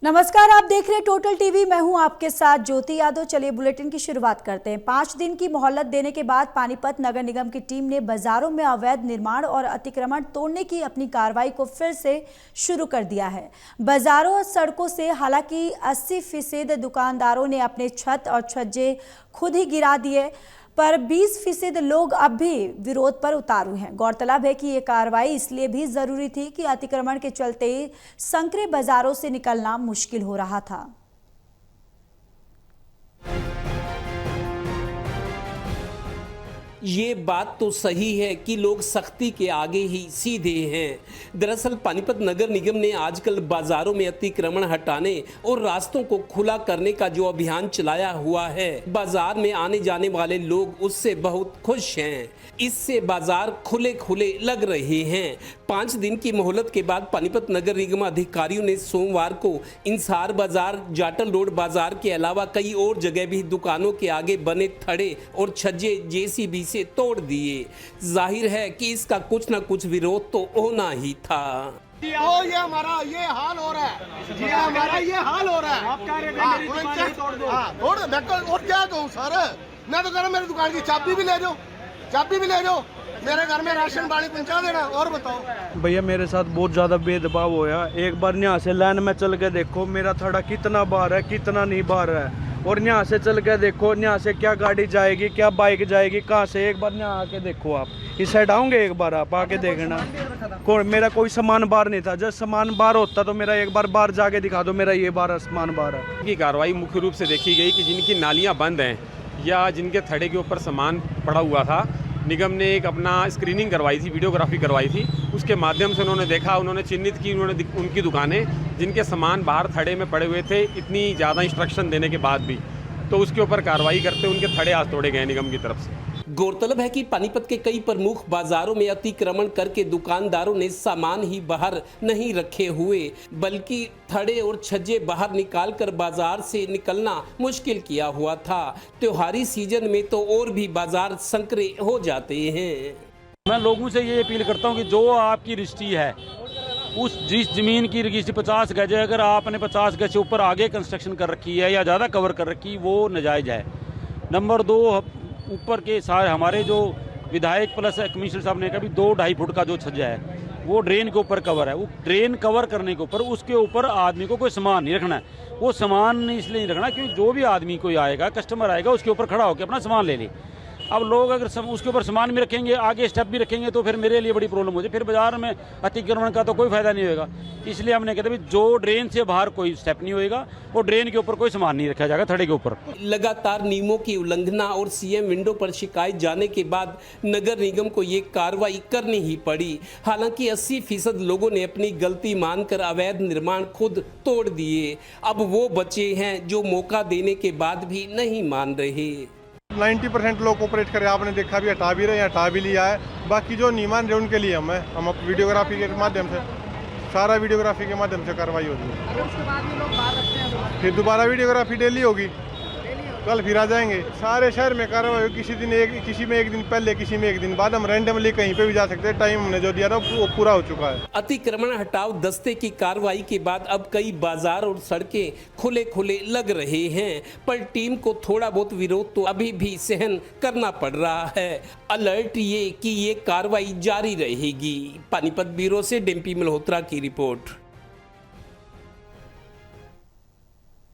नमस्कार, आप देख रहे हैं टोटल टीवी। मैं हूं आपके साथ ज्योति यादव। चलिए बुलेटिन की शुरुआत करते हैं। 5 दिन की मोहलत देने के बाद पानीपत नगर निगम की टीम ने बाजारों में अवैध निर्माण और अतिक्रमण तोड़ने की अपनी कार्रवाई को फिर से शुरू कर दिया है। बाजारों और सड़कों से हालांकि 80% दुकानदारों ने अपने छत और छज्जे खुद ही गिरा दिए, पर 20% लोग अब भी विरोध पर उतारू हैं। गौरतलब है कि ये कार्रवाई इसलिए भी जरूरी थी कि अतिक्रमण के चलते संकरे बाजारों से निकलना मुश्किल हो रहा था। ये बात तो सही है कि लोग सख्ती के आगे ही सीधे हैं। दरअसल पानीपत नगर निगम ने आजकल बाजारों में अतिक्रमण हटाने और रास्तों को खुला करने का जो अभियान चलाया हुआ है, बाजार में आने जाने वाले लोग उससे बहुत खुश हैं। इससे बाजार खुले खुले लग रहे हैं। 5 दिन की मोहलत के बाद पानीपत नगर निगम अधिकारियों ने सोमवार को इंसार बाजार, जाटल रोड बाजार के अलावा कई और जगह भी दुकानों के आगे बने थड़े और छज्जे जेसीबी से तोड़ दिए। जाहिर है कि इसका कुछ न कुछ विरोध तो होना ही था। ये हमारा ये हाल हो रहा है जी, हमारा ये हाल हो रहा है। आप कह रहे थे तोड़ दो। और क्या कहूँ सर, मैं तो कह रहा मेरी दुकान की चाबी भी ले जाओ, चाबी भी ले जाओ, मेरे घर में राशन पानी पहुंचा देना। और बताओ भैया, मेरे साथ बहुत ज़्यादा भेदभाव होया। एक बार यहाँ से लाइन में चल के देखो मेरा थड़ा कितना बाहर है, कितना नहीं बाहर है। और यहाँ से चल के देखो, यहाँ से क्या गाड़ी जाएगी, क्या बाइक जाएगी, कहाँ से। एक बार यहाँ आके देखो, आप इस साइड आओगे एक बार, आप आके देखना। मेरा कोई सामान बाहर नहीं था। जब सामान बाहर होता तो मेरा एक बार बाहर जाके दिखा दो, मेरा ये बाहर सामान बाहर है। की कार्रवाई मुख्य रूप से देखी गई कि जिनकी नालियाँ बंद हैं या जिनके थड़े के ऊपर सामान पड़ा हुआ था, निगम ने एक अपना स्क्रीनिंग करवाई थी, वीडियोग्राफी करवाई थी। उसके माध्यम से उन्होंने देखा, उन्होंने चिन्हित की उनकी दुकानें जिनके सामान बाहर थड़े में पड़े हुए थे, इतनी ज़्यादा इंस्ट्रक्शन देने के बाद भी। तो उसके ऊपर कार्रवाई करते उनके थड़े आज तोड़े गए निगम की तरफ से। गौरतलब है कि पानीपत के कई प्रमुख बाजारों में अतिक्रमण करके दुकानदारों ने सामान ही बाहर नहीं रखे हुए, बल्कि थड़े और छज्जे बाहर निकालकर बाजार से निकलना मुश्किल किया हुआ था। त्योहारी सीजन में तो और भी बाजार संकरे हो जाते हैं। मैं लोगों से ये अपील करता हूँ कि जो आपकी रजिस्ट्री है, उस जिस ज़मीन की रजिस्ट्री 50 गज है, अगर आपने 50 गज से ऊपर आगे कंस्ट्रक्शन कर रखी है या ज़्यादा कवर कर रखी, वो नाजायज़ है। नंबर 2, ऊपर के सारे हमारे जो विधायक प्लस कमिश्नर साहब ने कहा भी 2-2.5 फुट का जो छज्जा है वो ड्रेन के ऊपर कवर है। वो ड्रेन कवर करने के ऊपर उसके ऊपर आदमी को कोई सामान नहीं रखना है। वो सामान इसलिए नहीं रखना क्योंकि जो भी आदमी कोई आएगा, कस्टमर आएगा, उसके ऊपर खड़ा होकर अपना सामान ले ले। अब लोग अगर उसके ऊपर सामान भी रखेंगे, आगे स्टेप भी रखेंगे, तो फिर मेरे लिए बड़ी प्रॉब्लम हो जाए। फिर बाजार में अतिक्रमण का तो कोई फायदा नहीं होगा। इसलिए हमने कहते भी जो ड्रेन से बाहर कोई स्टेप नहीं होएगा, वो ड्रेन के ऊपर कोई सामान नहीं रखा जाएगा थड़े के ऊपर। लगातार नियमों की उल्लंघना और सीएम विंडो पर शिकायत जाने के बाद नगर निगम को ये कार्रवाई करनी ही पड़ी। हालांकि 80% लोगों ने अपनी गलती मानकर अवैध निर्माण खुद तोड़ दिए। अब वो बचे हैं जो मौका देने के बाद भी नहीं मान रहे। 90% लोग कोऑपरेट करे, आपने देखा भी, हटा भी रहे हैं, हटा भी लिया है। बाकी जो नहीं मान रहे उनके लिए हम वीडियोग्राफी के माध्यम से, सारा वीडियोग्राफी के माध्यम से कार्रवाई होगी। उसके बाद भी लोग बाहर रखते हैं, फिर दोबारा वीडियोग्राफी डेली होगी, कल फिर आ जाएंगे। सारे शहर में कार्रवाई होगी। किसी में एक दिन पहले, किसी में एक दिन बाद। हम रैंडमली कहीं पे भी जा सकते हैं। टाइम हमने जो दिया था वो पूरा हो चुका है। अतिक्रमण हटाओ दस्ते की कार्रवाई के बाद अब कई बाजार और सड़कें खुले खुले लग रहे हैं, पर टीम को थोड़ा बहुत विरोध तो अभी भी सहन करना पड़ रहा है। अलर्ट ये कि ये कार्रवाई जारी रहेगी। पानीपत ब्यूरो से डिम्पी मल्होत्रा की रिपोर्ट।